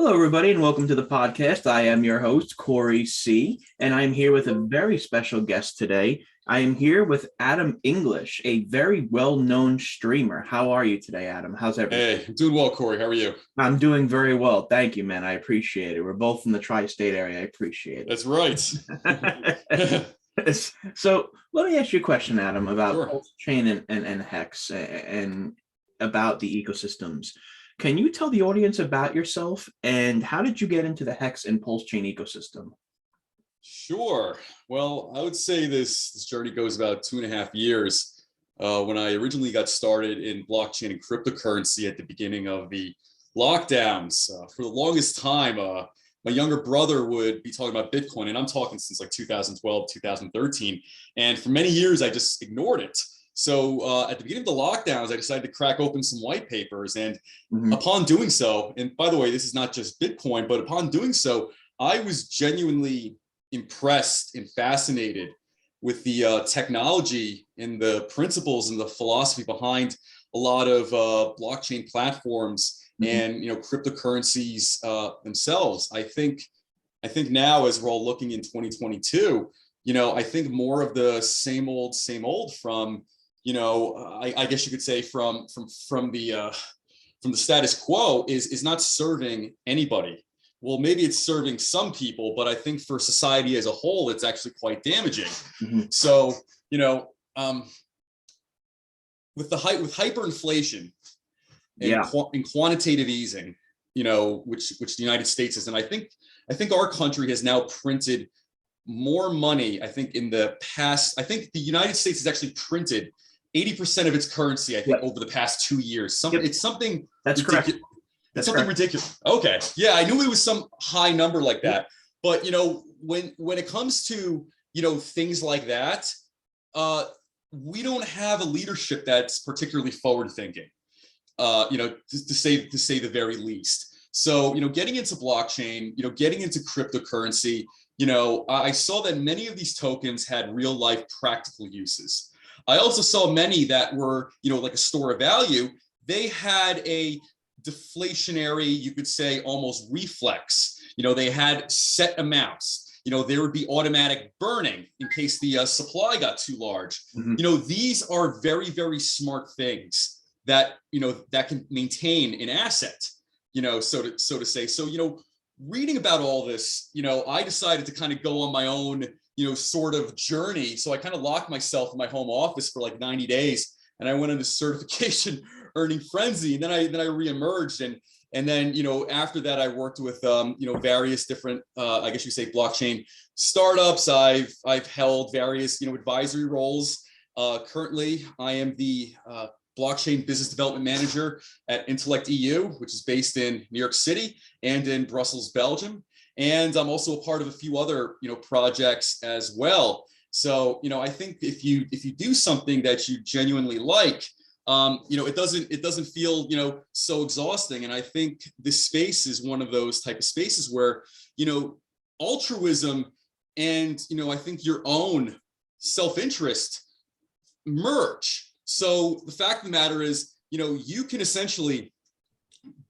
Hello, everybody, and welcome to the podcast. I am your host, Corey C., and I'm here with a very special guest today. I am here with Adam English, a very well-known streamer. How are you today, Adam? How's everything? Hey, I'm doing well, Corey. How are you? I'm doing very well. Thank you, man. I appreciate it. We're both in the tri-state area. I appreciate That's right. it. So let me ask you a question, Adam, about Sure. PulseChain and Hex and about the ecosystems. Can you tell the audience about yourself and how did you get into the Hex and PulseChain ecosystem? Sure. Well, I would say this journey goes about 2.5 years. When I originally got started in blockchain and cryptocurrency at the beginning of the lockdowns. For the longest time, my younger brother would be talking about Bitcoin, and I'm talking since like 2012, 2013. And for many years, I just ignored it. So at the beginning of the lockdowns, I decided to crack open some white papers. And upon doing so, and by the way, this is not just Bitcoin, but upon doing so, I was genuinely impressed and fascinated with the technology and the principles and the philosophy behind a lot of blockchain platforms and cryptocurrencies themselves. I think now, as we're all looking in 2022, I think more of the same old from I guess you could say from the status quo is not serving anybody. Well, maybe it's serving some people, but I think for society as a whole, it's actually quite damaging. So, with hyperinflation and quantitative easing, which the United States is, and I think our country has now printed more money. I think in the past, I think the United States has actually printed 80% of its currency, I think, over the past 2 years. It's something that's ridiculous. correct. That's something ridiculous. Okay. Yeah, I knew it was some high number like that. But when it comes to things like that, we don't have a leadership that's particularly forward thinking. To say the very least. So getting into blockchain, getting into cryptocurrency, I saw that many of these tokens had real life practical uses. I also saw many that were, like a store of value. They had a deflationary, you could say, almost reflex. They had set amounts. There would be automatic burning in case the supply got too large. These are very, very smart things that, that can maintain an asset, so to say. So, reading about all this, I decided to kind of go on my own, sort of journey. So I kind of locked myself in my home office for like 90 days, and I went into certification earning frenzy. And then I reemerged, and then after that I worked with various different I guess you say blockchain startups. I've held various advisory roles. Currently, I am the blockchain business development manager at Intellect EU, which is based in New York City and in Brussels, Belgium. And I'm also a part of a few other, projects as well. So, I think if you do something that you genuinely like, it doesn't feel, so exhausting. And I think this space is one of those type of spaces where, altruism and, I think your own self-interest merge. So the fact of the matter is, you can essentially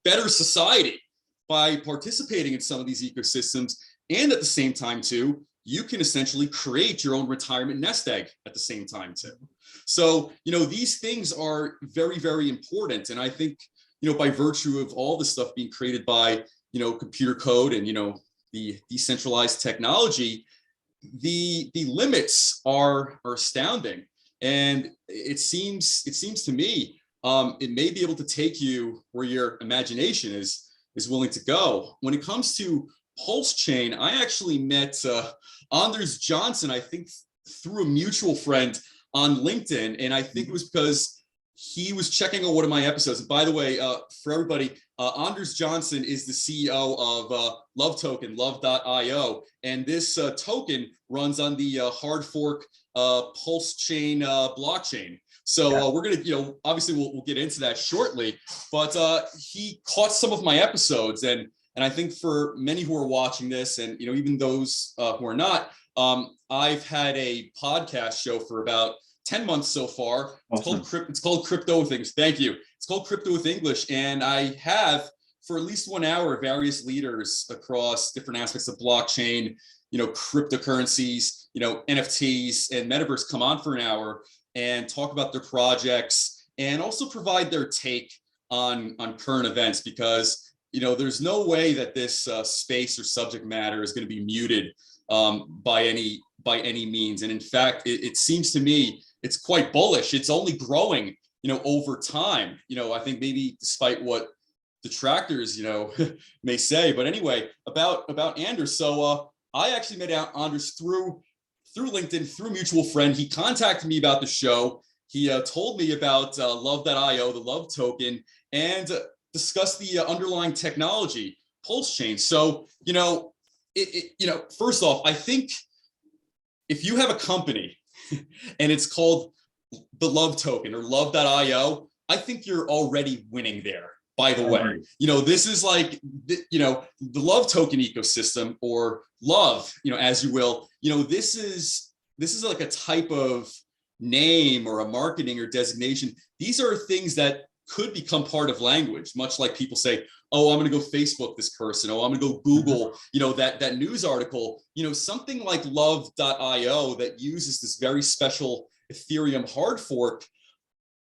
better society by participating in some of these ecosystems. And at the same time, too, you can essentially create your own retirement nest egg at the same time, too. So, these things are very, very important. And I think, by virtue of all this stuff being created by, computer code and, the decentralized technology, the limits are astounding. And it seems to me, it may be able to take you where your imagination is willing to go. When it comes to PulseChain, I actually met Anders Johnson, I think through a mutual friend on LinkedIn. And I think it was because he was checking out one of my episodes. And by the way, for everybody, Anders Johnson is the CEO of Love Token, love.io. And this token runs on the hard fork PulseChain blockchain. So we're going to, obviously we'll get into that shortly, but he caught some of my episodes. And I think for many who are watching this and, even those who are not, I've had a podcast show for about 10 months so far. Awesome. It's called Crypto with English. Thank you. It's called Crypto with English. And I have for at least 1 hour, various leaders across different aspects of blockchain, cryptocurrencies, NFTs and metaverse come on for an hour and talk about their projects and also provide their take on current events, because there's no way that this space or subject matter is going to be muted by any means. And in fact, it seems to me it's quite bullish. It's only growing, over time. I think maybe despite what detractors, may say. But anyway, about Anders. So I actually met Anders through LinkedIn, through a mutual friend. He contacted me about the show. He told me about love.io, the love token, and discussed the underlying technology, PulseChain. So, first off, I think if you have a company and it's called the love token or love.io, I think you're already winning there. By the way, this is like, the love token ecosystem, or love, as you will, this is like a type of name or a marketing or designation. These are things that could become part of language, much like people say, oh, I'm going to go Facebook this person. Oh, I'm going to go Google, that news article, something like love.io that uses this very special Ethereum hard fork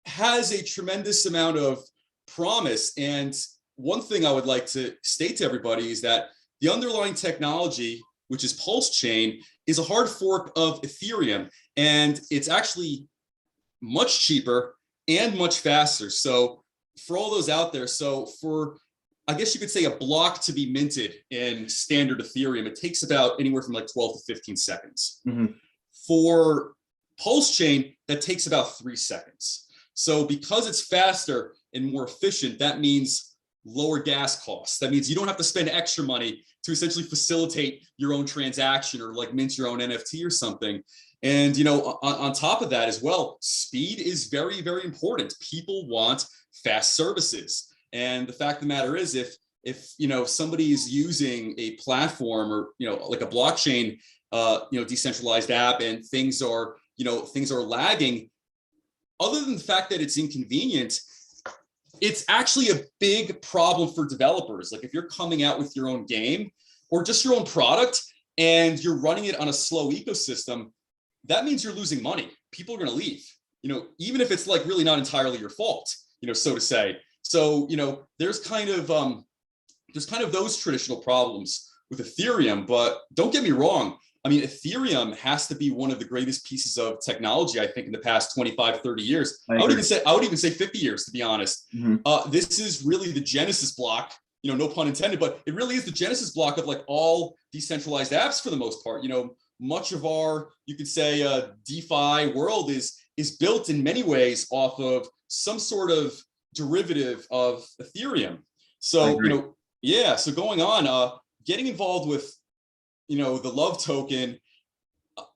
has a tremendous amount of promise. And one thing I would like to state to everybody is that the underlying technology, which is PulseChain, is a hard fork of Ethereum, and it's actually much cheaper and much faster. So for all those out there, so for, I guess you could say, a block to be minted in standard Ethereum, it takes about anywhere from like 12 to 15 seconds. For PulseChain, that takes about 3 seconds. So because it's faster and more efficient, that means lower gas costs. That means you don't have to spend extra money to essentially facilitate your own transaction or like mint your own NFT or something. And, on top of that as well, speed is very, very important. People want fast services. And the fact of the matter is, if somebody is using a platform or, like a blockchain, decentralized app, and things are lagging, other than the fact that it's inconvenient, it's actually a big problem for developers. Like if you're coming out with your own game or just your own product and you're running it on a slow ecosystem, that means you're losing money. People are going to leave, even if it's like really not entirely your fault, so to say. So, there's kind of those traditional problems with Ethereum, but don't get me wrong. I mean, Ethereum has to be one of the greatest pieces of technology, I think, in the past 25, 30 years. I would even say 50 years, to be honest. This is really the genesis block, no pun intended, but it really is the genesis block of like all decentralized apps for the most part. Much of our, you could say, DeFi world is built in many ways off of some sort of derivative of Ethereum. So, so going on, getting involved with the love token,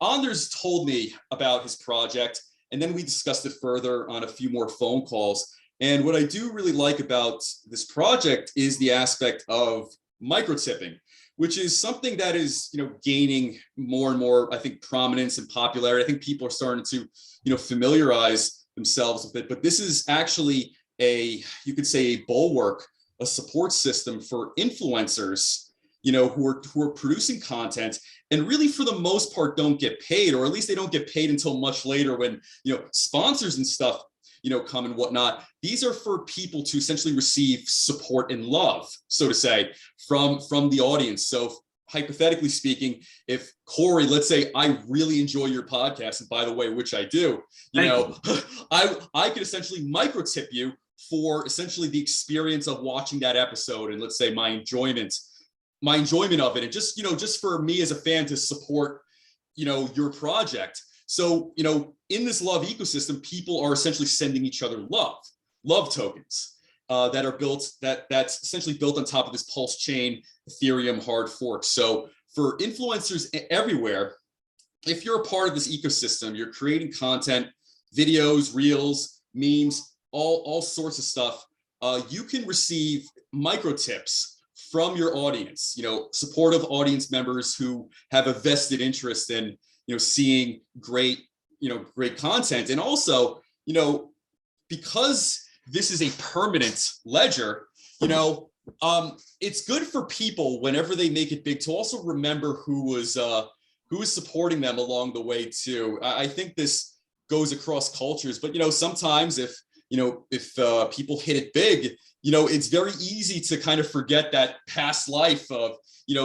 Anders told me about his project, and then we discussed it further on a few more phone calls. And what I do really like about this project is the aspect of microtipping, which is something that is, gaining more and more, I think, prominence and popularity. I think people are starting to, familiarize themselves with it. But this is actually you could say, a bulwark, a support system for influencers, who are producing content and really for the most part don't get paid, or at least they don't get paid until much later when, sponsors and stuff, come and whatnot. These are for people to essentially receive support and love, so to say, from the audience. So hypothetically speaking, if Corey, let's say I really enjoy your podcast, and by the way, which I do, I could essentially microtip you for essentially the experience of watching that episode, and let's say my enjoyment of it, and just for me as a fan to support, your project. So, in this love ecosystem, people are essentially sending each other love tokens that are built, that's essentially built on top of this PulseChain Ethereum hard fork. So for influencers everywhere, if you're a part of this ecosystem, you're creating content, videos, reels, memes, all sorts of stuff, you can receive micro tips from your audience, supportive audience members who have a vested interest in, seeing great content. And also, because this is a permanent ledger, It's good for people whenever they make it big to also remember who was supporting them along the way too. I think this goes across cultures, but sometimes if people hit it big, it's very easy to kind of forget that past life of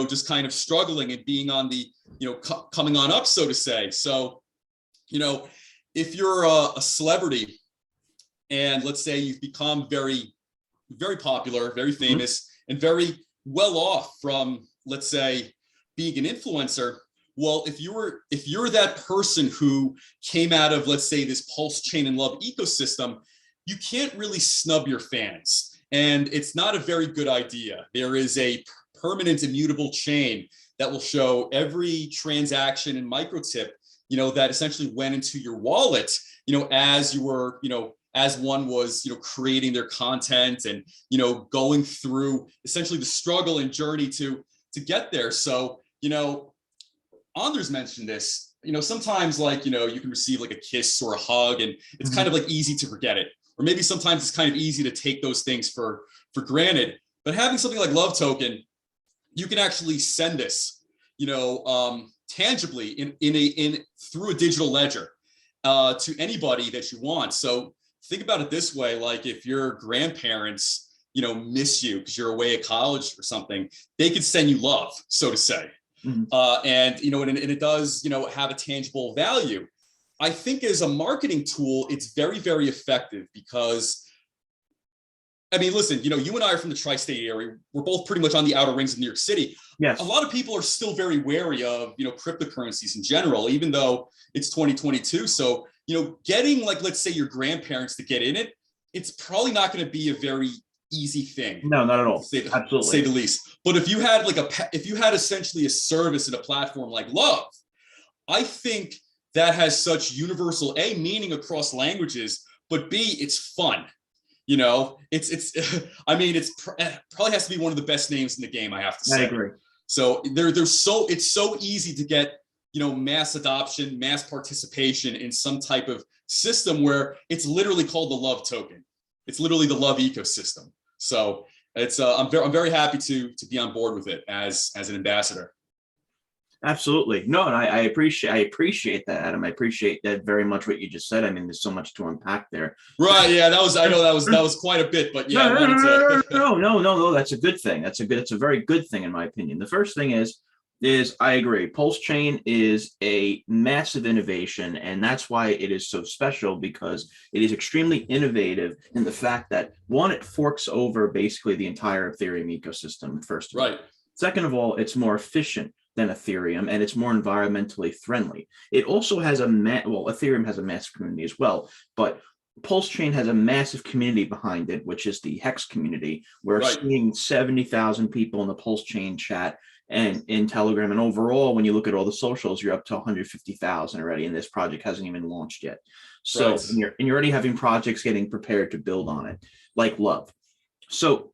just kind of struggling and being on the coming on up, so to say. So if you're a celebrity and let's say you've become very very popular, very famous, and very well off from, let's say, being an influencer. Well, if you're that person who came out of, let's say, this PulseChain and love ecosystem, you can't really snub your fans. And it's not a very good idea. There is a permanent immutable chain that will show every transaction and micro tip, that essentially went into your wallet, as you were, as one was, creating their content and, going through essentially the struggle and journey to get there. So, Anders mentioned this, sometimes like, you can receive like a kiss or a hug and it's kind of like easy to forget it. Or maybe sometimes it's kind of easy to take those things for granted. But having something like Love Token, you can actually send this, tangibly in through a digital ledger to anybody that you want. So think about it this way, like if your grandparents, miss you because you're away at college or something, they could send you love, so to say. And it does, have a tangible value. I think as a marketing tool, it's very, very effective because, I mean, listen, you and I are from the tri-state area. We're both pretty much on the outer rings of New York City. Yes. A lot of people are still very wary of, cryptocurrencies in general, even though it's 2022. So, getting like, let's say your grandparents to get in it, it's probably not going to be a very easy thing. No, not at all. Absolutely. Say the least. But if you had if you had essentially a service and a platform like Love, I think that has such universal A, meaning across languages, but B, it's fun. It's I mean, probably has to be one of the best names in the game, I have to say. I agree. So it's so easy to get, mass adoption, mass participation in some type of system where it's literally called the Love Token. It's literally the Love ecosystem. So it's I'm very happy to be on board with it as an ambassador. Absolutely. No, and I appreciate that, Adam. I appreciate that very much what you just said. I mean, there's so much to unpack there. Right. Yeah, I know that was quite a bit, but yeah. No, that's a good thing. It's a very good thing in my opinion. The first thing is I agree. PulseChain is a massive innovation, and that's why it is so special, because it is extremely innovative in the fact that, one, it forks over basically the entire Ethereum ecosystem, first of all. Right. Second of all, it's more efficient than Ethereum, and it's more environmentally friendly. It also has Ethereum has a massive community as well, but PulseChain has a massive community behind it, which is the Hex community. We're seeing 70,000 people in the PulseChain chat and in Telegram, and overall, when you look at all the socials, you're up to 150,000 already, and this project hasn't even launched yet. So, and you're already having projects getting prepared to build on it, like Love. So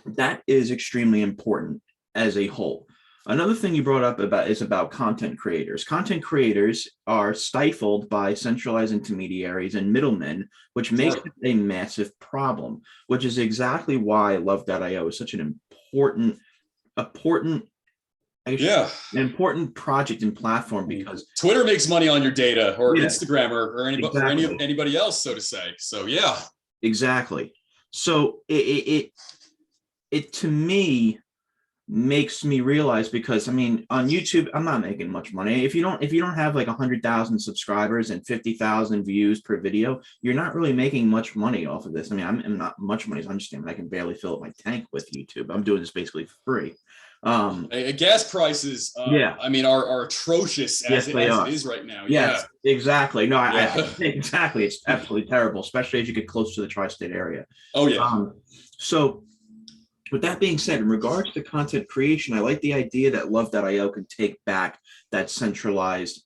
that is extremely important as a whole. Another thing you brought up is about content creators. Content creators are stifled by centralized intermediaries and middlemen, which makes it a massive problem, which is exactly why Love.io is such an important project and platform, because Twitter makes money on your data, or Instagram, or anybody else, so to say. So yeah, exactly. So it to me makes me realize, because I mean, on YouTube, I'm not making much money. If you don't have like 100,000 subscribers and 50,000 views per video, you're not really making much money off of this. I mean, I'm not much money. I understand, I can barely fill up my tank with YouTube. I'm doing this basically for free. Gas prices, I mean, are atrocious as it is right now. Yes, exactly. No, exactly. It's absolutely terrible, especially as you get close to the tri-state area. Oh yeah. So with that being said, in regards to content creation, I like the idea that Love.io can take back that centralized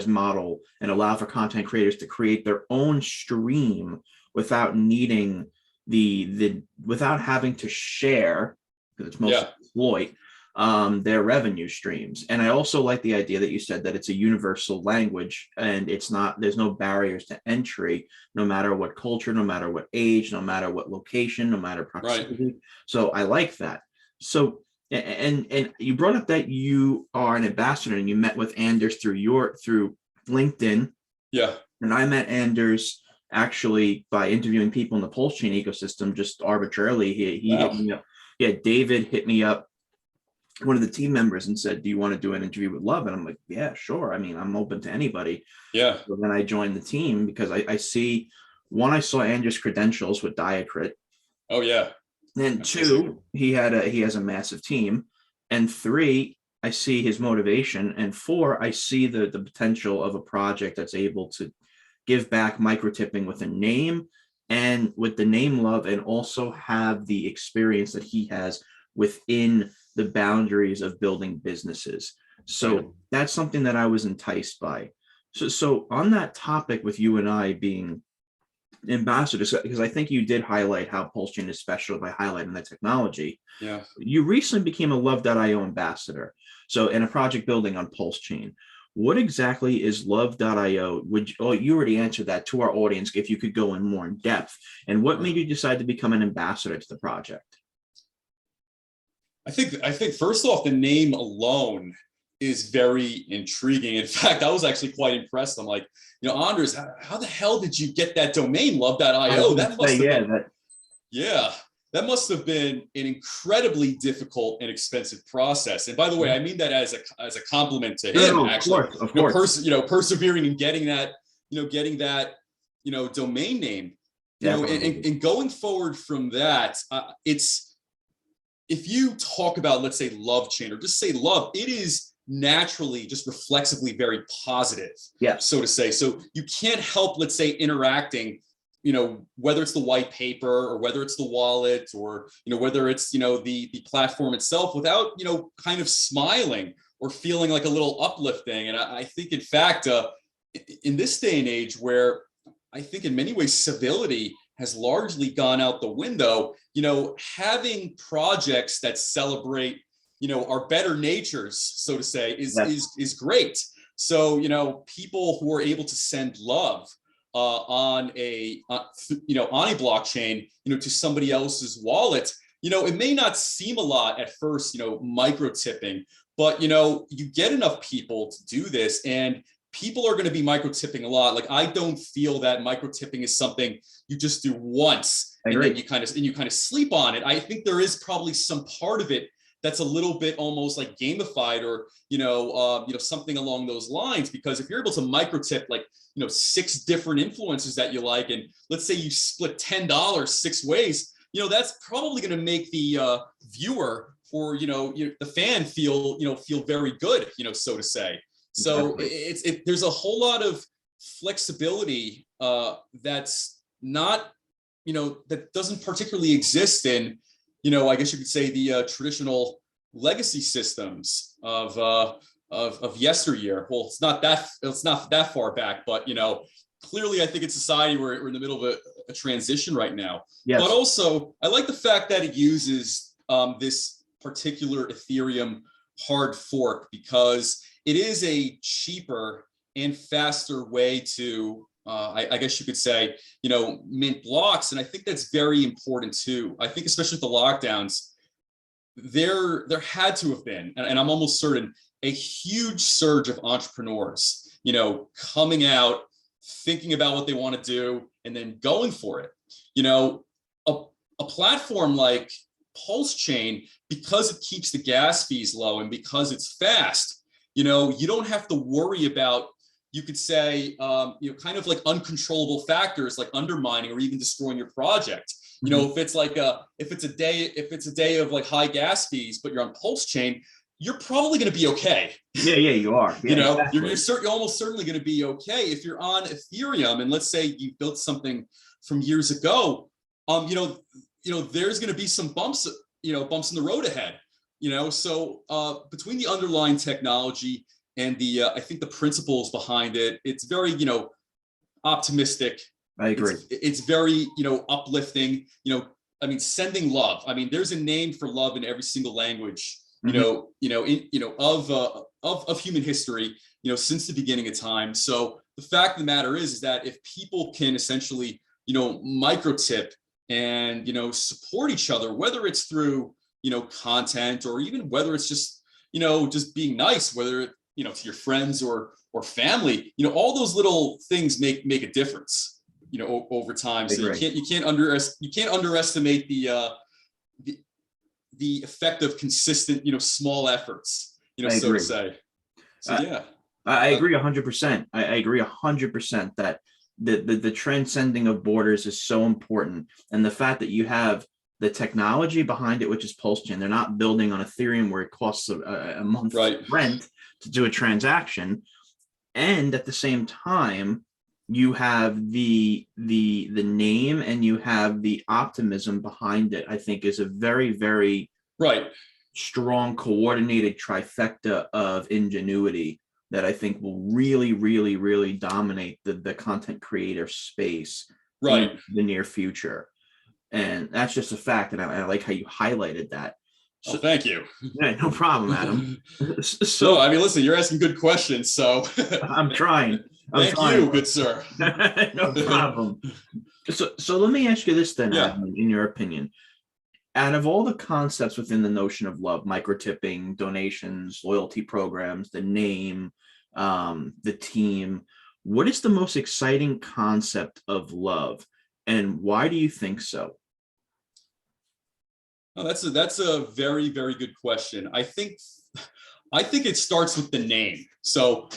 model and allow for content creators to create their own stream without needing without having to share, because it's mostly exploit, their revenue streams. And I also like the idea that you said that it's a universal language and there's no barriers to entry, no matter what culture, no matter what age, no matter what location, no matter proximity. Right. So I like that. So and you brought up that you are an ambassador and you met with Anders through LinkedIn. Yeah. And I met Anders actually by interviewing people in the PulseChain ecosystem just arbitrarily. He Wow. hit me up. Yeah, David hit me up, one of the team members, and said, "Do you want to do an interview with Love?" And I'm like, "Yeah, sure. I mean, I'm open to anybody." Yeah. So then I joined the team because I see, one, I saw Anders' credentials with Diacrit. Oh yeah. And two, he has a massive team. And three, I see his motivation. And four, I see the potential of a project that's able to give back micro tipping with a name and with the name Love, and also have the experience that he has within the boundaries of building businesses. So that's something that I was enticed by. So on that topic, with you and I being ambassadors, because I think you did highlight how PulseChain is special by highlighting the technology. Yeah. You recently became a Love.io ambassador. So in a project building on PulseChain, what exactly is Love.io? You already answered that to our audience, if you could go in more in depth. And what made you decide to become an ambassador to the project? I think first off, the name alone is very intriguing. In fact, I was actually quite impressed. I'm like, Anders, how the hell did you get that domain, Love.io? That must have been an incredibly difficult and expensive process. And by the way, I mean that as a compliment to him. No, actually, of course. Persevering and getting that domain name. And going forward from that, if you talk about, let's say, Love Chain, or just say Love, it is naturally, just reflexively very positive, so to say. So you can't help, let's say, interacting, whether it's the white paper or whether it's the wallet or, whether it's, the platform itself, without, kind of smiling or feeling like a little uplifting. And I think, in fact, in this day and age, where I think in many ways civility has largely gone out the window, having projects that celebrate, our better natures, so to say, is great. So, people who are able to send love on a blockchain, to somebody else's wallet, it may not seem a lot at first, micro tipping, but, you get enough people to do this, and people are going to be micro tipping a lot. Like, I don't feel that micro tipping is something you just do once and then you kind of sleep on it. I think there is probably some part of it that's a little bit almost like gamified, or something along those lines. Because if you're able to micro tip, like, 6 different influencers that you like, and let's say you split $10 6 ways, that's probably going to make the viewer or the fan feel very good, so to say. So there's a whole lot of flexibility that's not, that doesn't particularly exist in, I guess you could say, the traditional legacy systems of yesteryear. Well, it's not that far back, but clearly I think it's society where we're in the middle of a transition right now. Yes. But also, I like the fact that it uses this particular Ethereum hard fork, because it is a cheaper and faster way to, I guess you could say, mint blocks. And I think that's very important too. I think especially with the lockdowns, there had to have been, and I'm almost certain, a huge surge of entrepreneurs, coming out, thinking about what they want to do, and then going for it. A platform like PulseChain, because it keeps the gas fees low and because it's fast, you don't have to worry about, you could say, kind of like uncontrollable factors like undermining or even destroying your project. If it's a day of like high gas fees, but you're on PulseChain, you're probably going to be okay. Yeah, you are. Yeah, exactly. You're almost certainly going to be okay. If you're on Ethereum, and let's say you built something from years ago, there's going to be some bumps in the road ahead. So between the underlying technology and the I think the principles behind it, it's very optimistic. I agree. It's very uplifting. Sending love. There's a name for love in every single language of human history, since the beginning of time. So the fact of the matter is that if people can essentially, microtip and, support each other, whether it's through, content, or even whether it's just, just being nice, whether, to your friends or family, all those little things make a difference, over time. So you can't underestimate the effect of consistent, small efforts, so to say. So yeah. I agree 100%. I agree 100% that the transcending of borders is so important. And the fact that you have the technology behind it, which is PulseChain, they're not building on Ethereum where it costs a month's rent to do a transaction. And at the same time, you have the name and you have the optimism behind it. I think is a very, very strong coordinated trifecta of ingenuity that I think will really, really, really dominate the content creator space in the near future. And that's just a fact. And I like how you highlighted that. So thank you. Yeah, no problem, Adam. So I mean, listen, you're asking good questions, so I'm trying. Thank you, good sir. No problem. So let me ask you this then, Adam, in your opinion, out of all the concepts within the notion of love, microtipping, donations, loyalty programs, the name, the team, what is the most exciting concept of love, and why do you think so? Oh, that's a very, very good question. I think it starts with the name. So,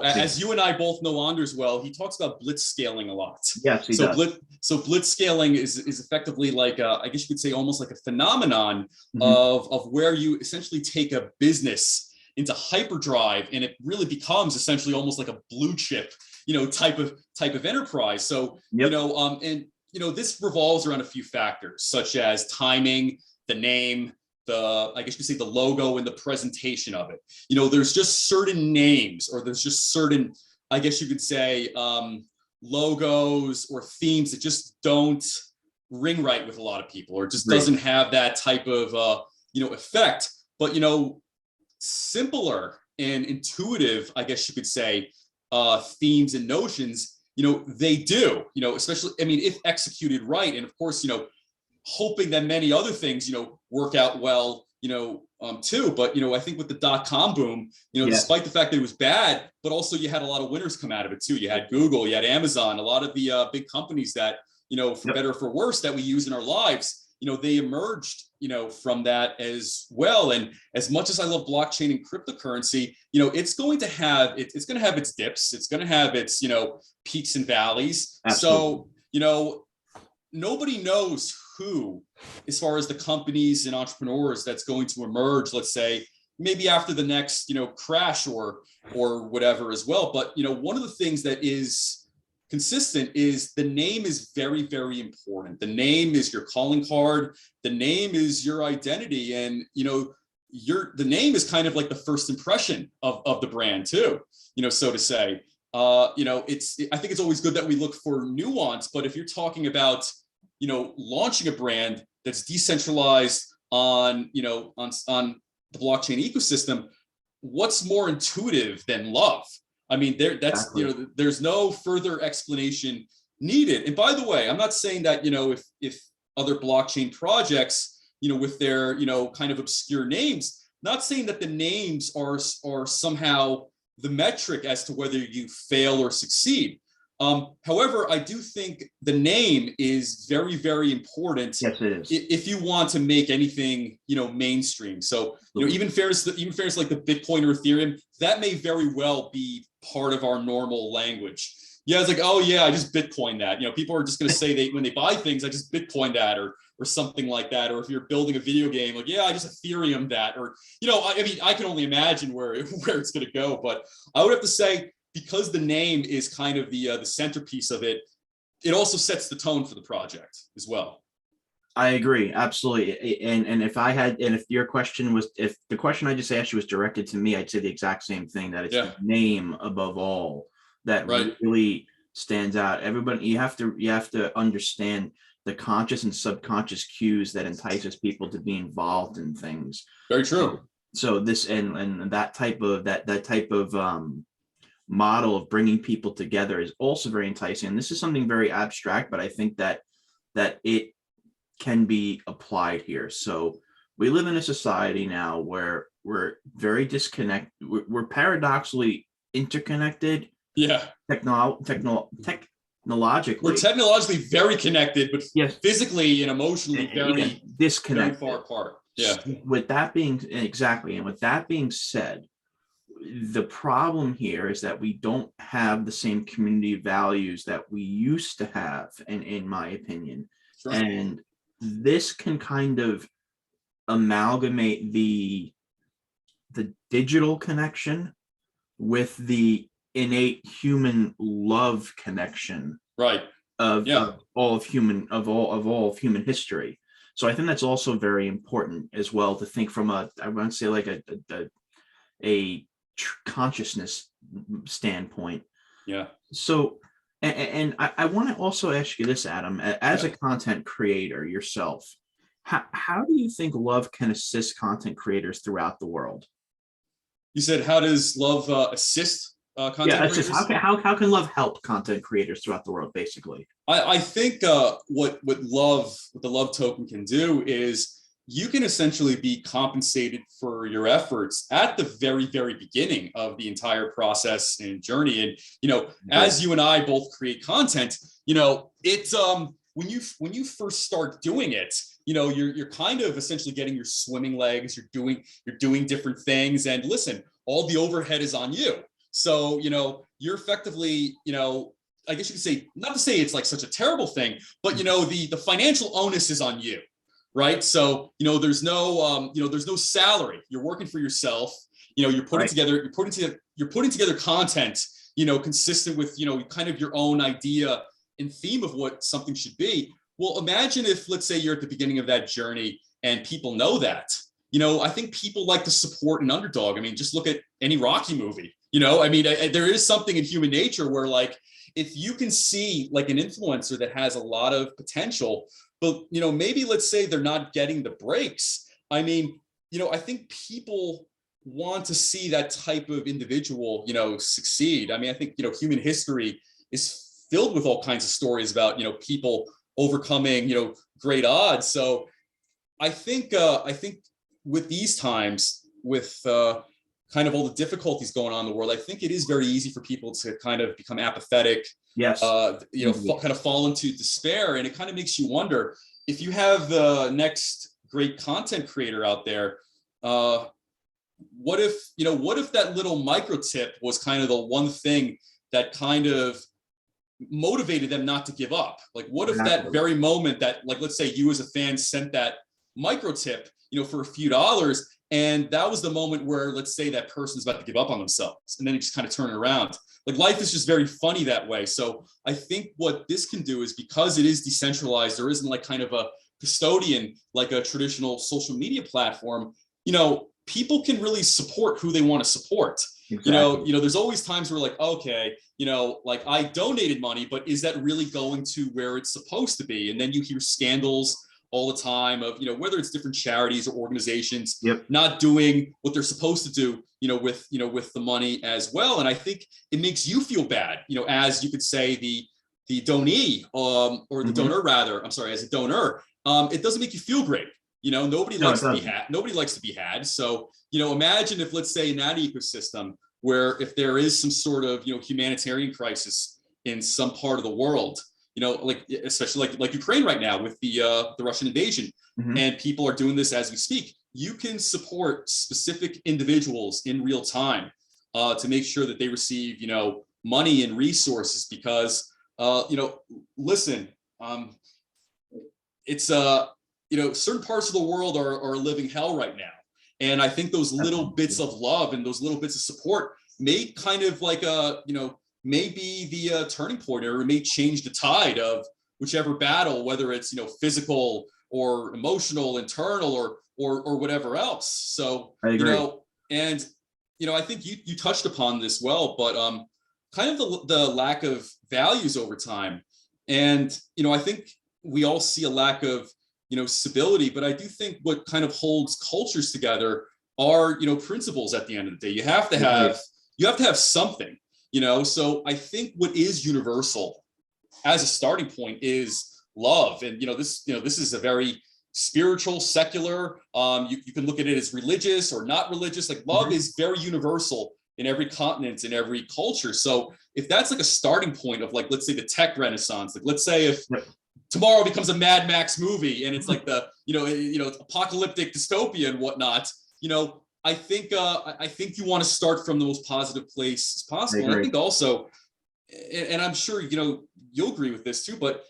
as you and I both know Anders well, he talks about blitzscaling a lot. Yes, he does. So blitzscaling is effectively like I guess you could say almost like a phenomenon of where you essentially take a business into hyperdrive, and it really becomes essentially almost like a blue chip, type of enterprise. So, this revolves around a few factors such as timing, the name, I guess you could say the logo and the presentation of it. There's just certain names, or there's just certain, I guess you could say, logos or themes that just don't ring right with a lot of people, or just doesn't have that type of, effect. But, simpler and intuitive, I guess you could say, themes and notions, they do, especially, I mean, if executed right. And of course, hoping that many other things, work out well, too. But, I think with the .com boom, despite the fact that it was bad, but also you had a lot of winners come out of it too. You had Google, you had Amazon, a lot of the big companies that, for better or for worse, that we use in our lives, they emerged, from that as well. And as much as I love blockchain and cryptocurrency, it's going to have its dips. It's going to have its, peaks and valleys. Absolutely. So, nobody knows who, as far as the companies and entrepreneurs that's going to emerge, let's say, maybe after the next, crash or whatever as well. But, one of the things that is consistent is the name is very, very important. The name is your calling card. The name is your identity. And, the name is kind of like the first impression of the brand too, so to say. I think it's always good that we look for nuance, but if you're talking about, launching a brand that's decentralized on the blockchain ecosystem, what's more intuitive than love? I mean, there's no further explanation needed. And by the way, I'm not saying that, if other blockchain projects, with their, kind of obscure names, not saying that the names are somehow the metric as to whether you fail or succeed. However, I do think the name is very, very important. Yes, it is. If you want to make anything, mainstream. So, even fairness like the Bitcoin or Ethereum, that may very well be part of our normal language. Yeah, it's like, oh yeah, I just Bitcoin that. People are just going to say when they buy things, I just Bitcoin that, or something like that. Or if you're building a video game, like, yeah, I just Ethereum that, or I mean, I can only imagine where it's going to go. But I would have to say, because the name is kind of the centerpiece of it, it also sets the tone for the project as well. I agree, absolutely. And if your question was, if the question I just asked you was directed to me, I'd say the exact same thing, that it's the name above all that really stands out. Everybody, you have to understand the conscious and subconscious cues that entices people to be involved in things. Very true. So this and that type of that type of model of bringing people together is also very enticing. And this is something very abstract, but I think that it can be applied here. So we live in a society now where we're very disconnected. We're paradoxically interconnected, Yeah. technologically. We're technologically very connected, but yes, physically and emotionally very disconnected, very far apart. Yeah. With that being exactly, and with that being said, the problem here is that we don't have the same community values that we used to have, in my opinion. Sure. And this can kind of amalgamate the digital connection with the innate human love connection, right, of all of human history. So I think that's also very important as well, to think from I want to say like a consciousness standpoint. Yeah. So, and I want to also ask you this, Adam, as a content creator yourself, how do you think love can assist content creators throughout the world? You said, how does love assist content creators? How can love help content creators throughout the world, basically? I think what the love token can do is you can essentially be compensated for your efforts at the very, very beginning of the entire process and journey. And, as you and I both create content, it's when you first start doing it, you're kind of essentially getting your swimming legs, you're doing different things. And listen, all the overhead is on you. So, you're effectively, I guess you could say, not to say it's like such a terrible thing, but the financial onus is on you. Right. So, there's no salary. You're working for yourself. You're putting together content, consistent with, kind of your own idea and theme of what something should be. Well, imagine if, let's say, you're at the beginning of that journey and people know that. I think people like to support an underdog. I mean, just look at any Rocky movie. There is something in human nature where, like, if you can see like an influencer that has a lot of potential, but maybe let's say they're not getting the breaks. I mean, I think people want to see that type of individual, succeed. I mean, I think human history is filled with all kinds of stories about people overcoming great odds. So I think with these times, with kind of all the difficulties going on in the world, I think it is very easy for people to kind of become apathetic. Yes. Kind of fall into despair. And it kind of makes you wonder, if you have the next great content creator out there, what if that little micro tip was kind of the one thing that kind of motivated them not to give up? Like, what if that very moment that, like, let's say you as a fan sent that micro tip, for a few dollars, and that was the moment where, let's say, that person's about to give up on themselves, and then you just kind of turn it around. Like, life is just very funny that way. So I think what this can do is, because it is decentralized, there isn't like kind of a custodian like a traditional social media platform, people can really support who they want to support. Exactly. There's always times where, like, okay, like, I donated money, but is that really going to where it's supposed to be? And then you hear scandals all the time of, whether it's different charities or organizations not doing what they're supposed to do, with the money as well. And I think it makes you feel bad, as you could say the donee, or the donor rather, I'm sorry, as a donor, it doesn't make you feel great. Nobody likes to be had. So, imagine if, let's say, in that ecosystem, where if there is some sort of, humanitarian crisis in some part of the world, like, especially like Ukraine right now with the Russian invasion, and people are doing this as we speak, you can support specific individuals in real time to make sure that they receive, money and resources, because, listen, it's certain parts of the world are living hell right now. And I think those little bits of love and those little bits of support may kind of like may be the turning point, or it may change the tide of whichever battle, whether it's physical or emotional, internal, or whatever else. So I agree. And I think you touched upon this well, but kind of the lack of values over time, and I think we all see a lack of stability, but I do think what kind of holds cultures together are, principles at the end of the day. You have to have something, so I think what is universal as a starting point is love. And this is a very spiritual, secular, you can look at it as religious or not religious. Like love is very universal in every continent, in every culture. So if that's like a starting point of, like, let's say the tech renaissance, like let's say if tomorrow becomes a Mad Max movie and it's like the apocalyptic dystopia and whatnot, I think you want to start from the most positive place as possible. And I think also, and I'm sure you'll agree with this too, but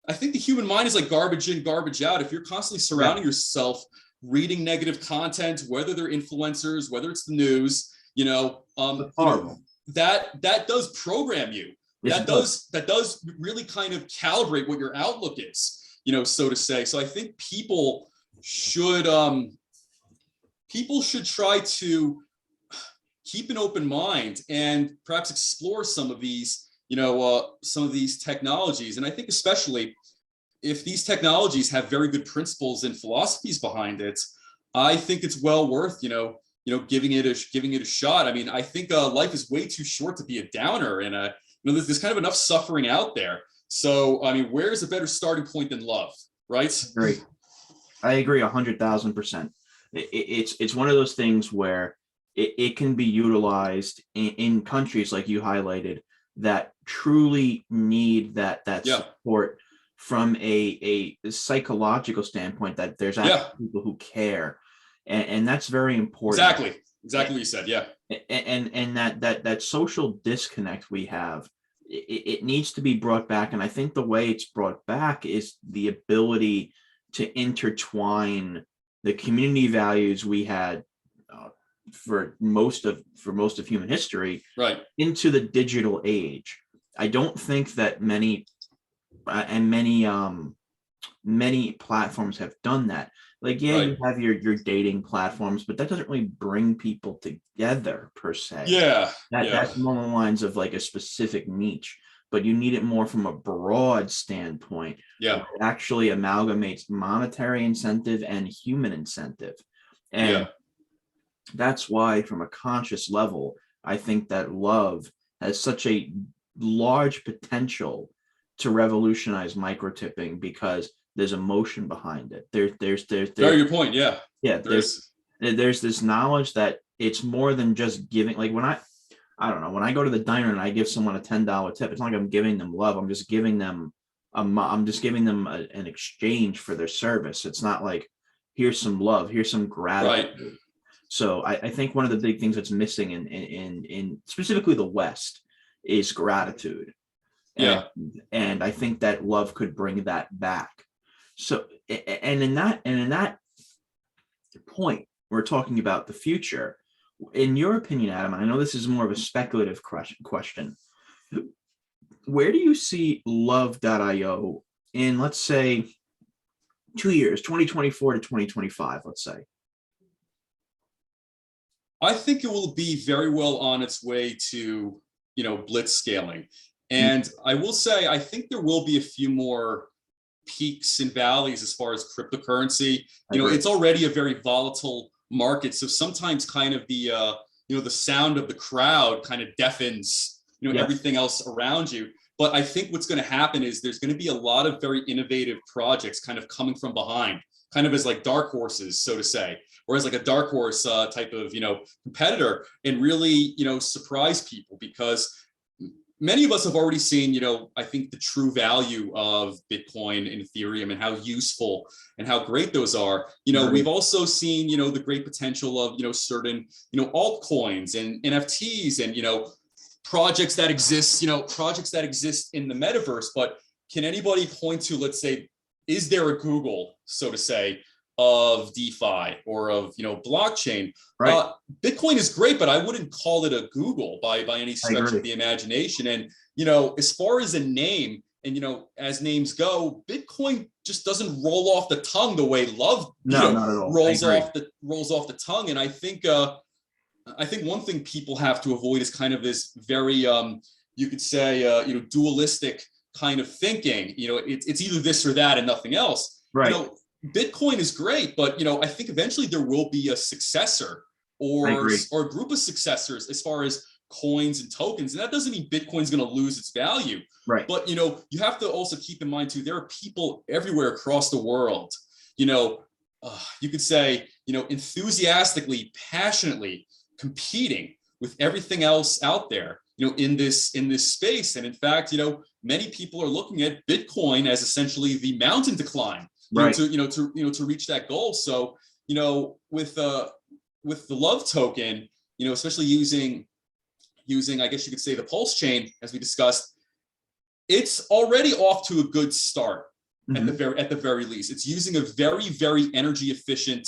I think the human mind is like garbage in, garbage out. If you're constantly surrounding yourself reading negative content, whether they're influencers, whether it's the news, that does program you. That does really kind of calibrate what your outlook is, so to say. So I think people should try to keep an open mind and perhaps explore some of these technologies. And I think especially if these technologies have very good principles and philosophies behind it, I think it's well worth, giving it a shot. I mean, I think life is way too short to be a downer, and there's kind of enough suffering out there. So, I mean, where's a better starting point than love, right? Great. I agree 100,000%. It's one of those things where it can be utilized in countries like you highlighted that truly need that support from a psychological standpoint, that there's actually people who care. And that's very important. Exactly what you said. Yeah. And that social disconnect we have, it needs to be brought back. And I think the way it's brought back is the ability to intertwine the community values we had for most of human history into the digital age. I don't think that many platforms have done that. Like, you have your dating platforms, but that doesn't really bring people together per se. That's more along the lines of like a specific niche, but you need it more from a broad standpoint. It actually amalgamates monetary incentive and human incentive. And that's why, from a conscious level, I think that love has such a large potential to revolutionize microtipping, because there's emotion behind it. There's very good point. There's this knowledge that it's more than just giving. Like when I go to the diner and I give someone a $10 tip, it's not like I'm giving them love. I'm just giving them an exchange for their service. It's not like, here's some love, here's some gratitude. Right. So I think one of the big things that's missing in specifically the West is gratitude. And I think that love could bring that back. So, and in that point, we're talking about the future. In your opinion, Adam, I know this is more of a speculative question. Where do you see love.io in, let's say, 2 years, 2024 to 2025, let's say? I think it will be very well on its way to, blitzscaling. And I will say, I think there will be a few more peaks and valleys as far as cryptocurrency. It's already a very volatile market. So sometimes kind of the sound of the crowd kind of deafens, everything else around you. But I think what's going to happen is there's going to be a lot of very innovative projects kind of coming from behind, kind of as like dark horses, so to say, or as like a dark horse type of, competitor, and really, surprise people, because many of us have already seen, I think the true value of Bitcoin and Ethereum and how useful and how great those are. We've also seen, the great potential of, certain, altcoins and NFTs and, projects that exist in the metaverse. But can anybody point to, let's say, is there a Google, so to say, of DeFi or of blockchain? Right. Bitcoin is great, but I wouldn't call it a Google by any stretch of the imagination. And as far as a name, and as names go, Bitcoin just doesn't roll off the tongue the way love not at all. rolls off the tongue. And I think one thing people have to avoid is kind of this very you could say dualistic kind of thinking. It's either this or that and nothing else. Right. Bitcoin is great, but I think eventually there will be a successor I agree. or a group of successors as far as coins and tokens. And that doesn't mean Bitcoin's going to lose its value. Right. But, you know, you have to also keep in mind too, there are people everywhere across the world, you know, you could say, you know, enthusiastically, passionately competing with everything else out there, you know, in this space. And in fact, you know, many people are looking at Bitcoin as essentially the mountain to climb, Right. to reach that goal. So, you know, with the love token, you know, especially using, I guess you could say, the PulseChain, as we discussed, it's already off to a good start. Mm-hmm. At the very least, it's using a very, very energy efficient,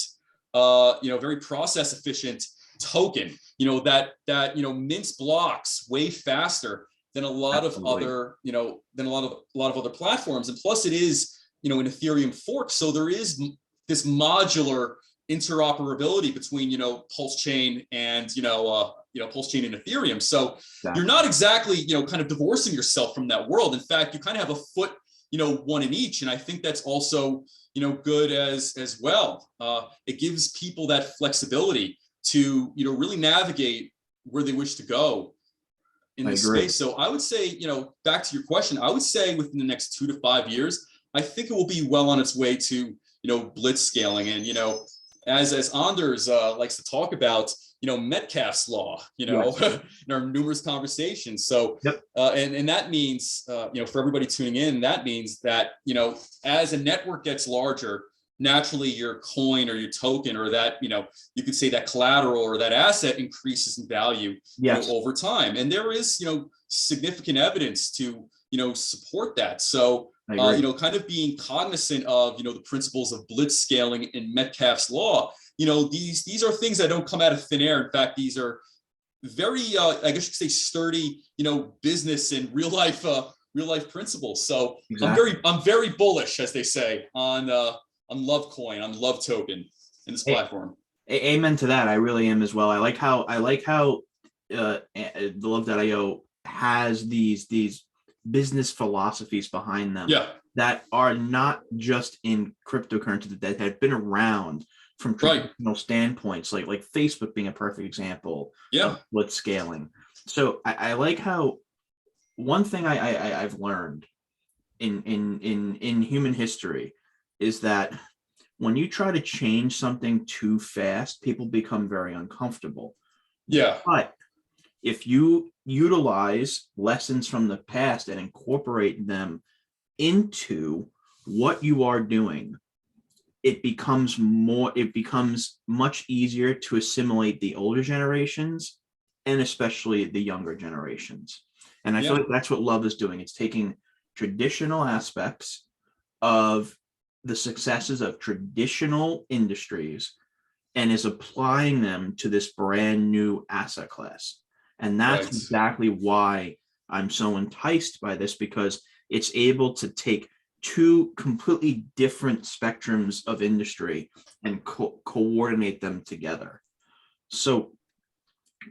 very process efficient token, you know, that mints blocks way faster than a lot Absolutely. of other, you know, than a lot of other platforms. And plus it is, you know, an Ethereum fork. So there is this modular interoperability between, you know, PulseChain and, PulseChain and Ethereum. So Exactly. you're not exactly, you know, kind of divorcing yourself from that world. In fact, you kind of have a foot, you know, one in each. And I think that's also, you know, good as well. It gives people that flexibility to, you know, really navigate where they wish to go in this space. So I would say, you know, back to your question, I would say within the next 2 to 5 years, I think it will be well on its way to, you know, blitzscaling. And, you know, as Anders likes to talk about, you know, Metcalfe's law, you know, yes. in our numerous conversations. So, yep. And that means, you know, for everybody tuning in, that means that, you know, as a network gets larger, naturally your coin or your token or that, you know, you could say that collateral or that asset increases in value, yes. you know, over time. And there is, you know, significant evidence to, you know, support that. So, you know, kind of being cognizant of, you know, the principles of blitzscaling in Metcalfe's law, you know, these are things that don't come out of thin air. In fact, these are very, I guess you could say, sturdy, you know, business and real life principles. So exactly. I'm very bullish, as they say, on Love Coin, on Love Token in this platform. Amen to that. I really am as well. I like how the Love.io has these business philosophies behind them that are not just in cryptocurrency, that have been around from traditional standpoints, like Facebook being a perfect example of blitzscaling. So I like how one thing I've learned in human history is that when you try to change something too fast, people become very uncomfortable. Yeah. But if you utilize lessons from the past and incorporate them into what you are doing, it becomes much easier to assimilate the older generations and especially the younger generations. And I feel like that's what Love is doing. It's taking traditional aspects of the successes of traditional industries and is applying them to this brand new asset class. And that's exactly why I'm so enticed by this, because it's able to take two completely different spectrums of industry and coordinate them together. So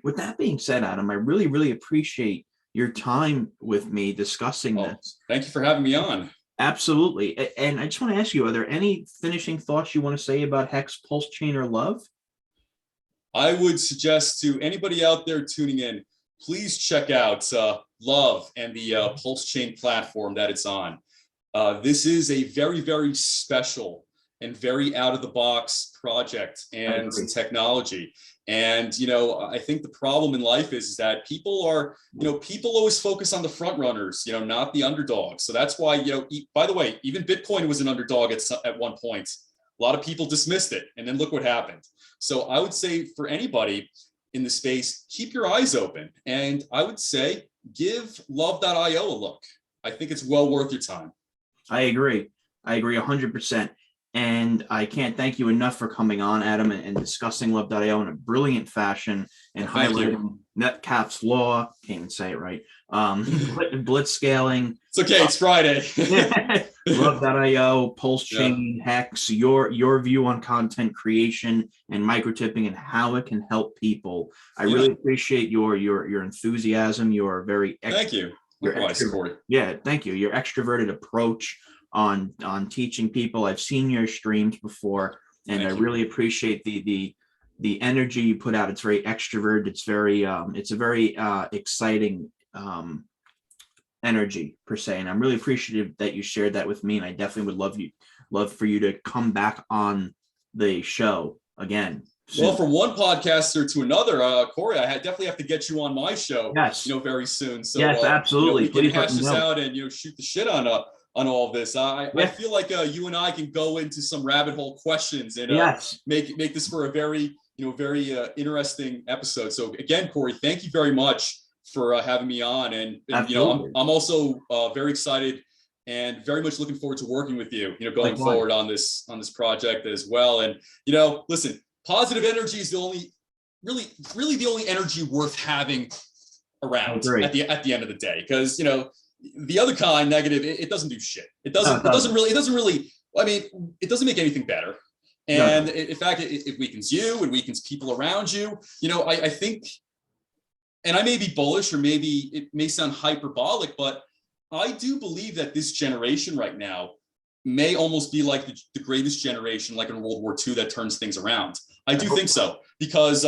with that being said, Adam, I really, really appreciate your time with me discussing this. Thank you for having me on. Absolutely. And I just want to ask you, are there any finishing thoughts you want to say about Hex, PulseChain, or Love? I would suggest to anybody out there tuning in, please check out Love and the PulseChain platform that it's on. This is a very, very special and very out-of-the-box project and technology. And, you know, I think the problem in life is that people always focus on the front runners, you know, not the underdogs. So that's why, you know, by the way, even Bitcoin was an underdog at one point. A lot of people dismissed it, and then look what happened. So I would say for anybody in the space, keep your eyes open. And I would say give Love.io a look. I think it's well worth your time. I agree 100%. And I can't thank you enough for coming on, Adam, and discussing Love.io in a brilliant fashion and highlighting Metcalfe's law. Can't even say it right. Blitzscaling. It's okay. It's Friday. Love.io, PulseChain, Hex, your view on content creation and microtipping and how it can help people. I really appreciate your enthusiasm. Your very thank you. Thank you. Your extroverted approach on teaching people. I've seen your streams before, and I really appreciate the the energy you put out. It's very extrovert. It's a very exciting energy per se. And I'm really appreciative that you shared that with me. And I definitely would love for you to come back on the show again soon. Well, from one podcaster to another, Corey, definitely have to get you on my show. Yes. Very soon. So yes, absolutely. We can hash this out and shoot the shit on all this. I feel like you and I can go into some rabbit hole questions and make this for a very interesting episode. So again, Corey, thank you very much for having me on, and I'm also very excited and very much looking forward to working with you, going forward on this project as well. And listen, positive energy is really the only energy worth having around at the end of the day, because the other kind, negative, it doesn't do shit. It doesn't really. I mean, it doesn't make anything better. And in fact, it weakens you, it weakens people around you. I think, and I may be bullish, or maybe it may sound hyperbolic, but I do believe that this generation right now may almost be like the greatest generation, like in World War II, that turns things around. I do think so, because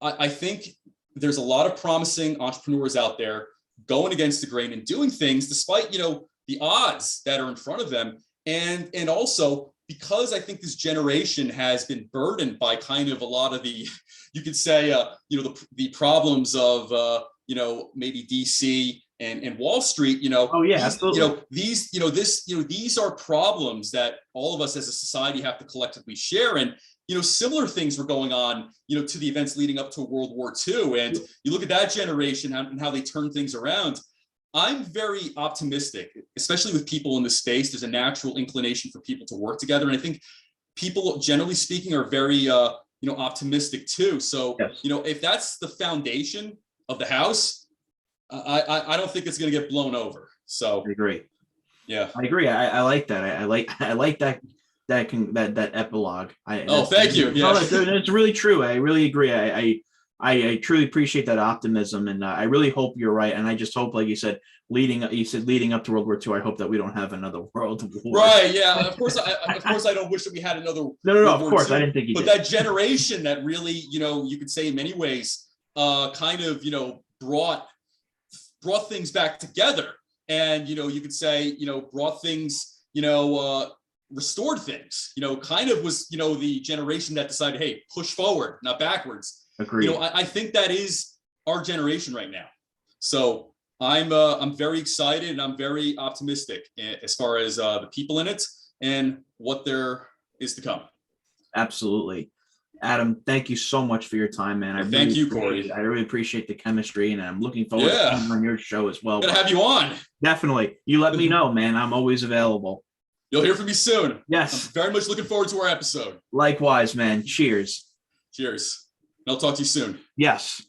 I think there's a lot of promising entrepreneurs out there going against the grain and doing things despite, the odds that are in front of them. And also because I think this generation has been burdened by kind of a lot of the, you could say, the problems of, maybe DC and Wall Street, absolutely. These are problems that all of us as a society have to collectively share. And, similar things were going on, to the events leading up to World War II. And you look at that generation and how they turn things around. I'm very optimistic, especially with people in the space. There's a natural inclination for people to work together. And I think people, generally speaking, are very, optimistic too. So, if that's the foundation of the house, I don't think it's going to get blown over. So I agree. Yeah, I agree. I like that. I like that epilogue. Thank you. Yeah, it's really true. I really agree. I truly appreciate that optimism, and I really hope you're right. And I just hope, like you said, leading up to World War II, I hope that we don't have another world war. Right? Yeah. Of course, I don't wish that we had another. No. Of course, I didn't think you did. But that generation that really, you could say in many ways, kind of, brought things back together, and you could say, brought things, restored things. Kind of was, the generation that decided, hey, push forward, not backwards. Agreed. I think that is our generation right now. So I'm very excited, and I'm very optimistic as far as the people in it and what there is to come. Absolutely. Adam, thank you so much for your time, man. Thank you, Corey. I really appreciate the chemistry, and I'm looking forward to being on your show as well. Gonna have you on. Definitely. You let me know, man. I'm always available. You'll hear from me soon. Yes. I'm very much looking forward to our episode. Likewise, man. Cheers. Cheers. I'll talk to you soon. Yes.